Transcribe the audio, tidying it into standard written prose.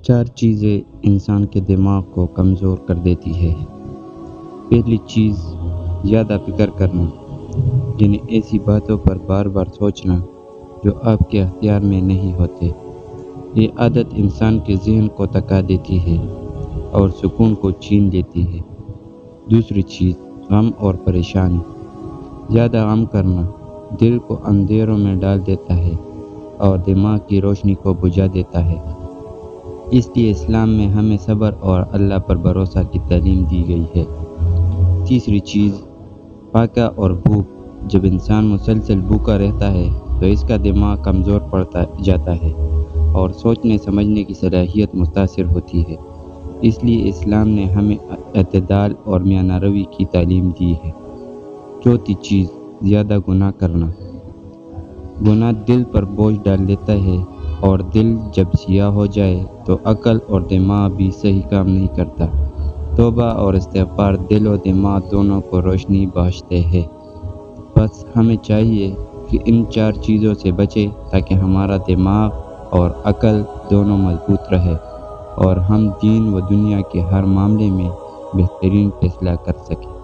چار چیزیں انسان کے دماغ کو کمزور کر دیتی ہے۔ پہلی چیز، زیادہ فکر کرنا، یعنی ایسی باتوں پر بار بار سوچنا جو آپ کے اختیار میں نہیں ہوتے۔ یہ عادت انسان کے ذہن کو تھکا دیتی ہے اور سکون کو چھین لیتی ہے۔ دوسری چیز، غم اور پریشانی۔ زیادہ غم کرنا دل کو اندھیروں میں ڈال دیتا ہے اور دماغ کی روشنی کو بجھا دیتا ہے۔ اس لیے اسلام میں ہمیں صبر اور اللہ پر بھروسہ کی تعلیم دی گئی ہے۔ تیسری چیز، فاقہ اور بھوک۔ جب انسان مسلسل بھوکا رہتا ہے تو اس کا دماغ کمزور پڑتا جاتا ہے اور سوچنے سمجھنے کی صلاحیت متاثر ہوتی ہے۔ اس لیے اسلام نے ہمیں اعتدال اور میانہ روی کی تعلیم دی ہے۔ چوتھی چیز، زیادہ گناہ کرنا۔ گناہ دل پر بوجھ ڈال لیتا ہے اور دل جب سیاہ ہو جائے تو عقل اور دماغ بھی صحیح کام نہیں کرتا۔ توبہ اور استغفار دل و دماغ دونوں کو روشنی بخشتے ہیں۔ بس ہمیں چاہیے کہ ان چار چیزوں سے بچیں تاکہ ہمارا دماغ اور عقل دونوں مضبوط رہے اور ہم دین و دنیا کے ہر معاملے میں بہترین فیصلہ کر سکیں۔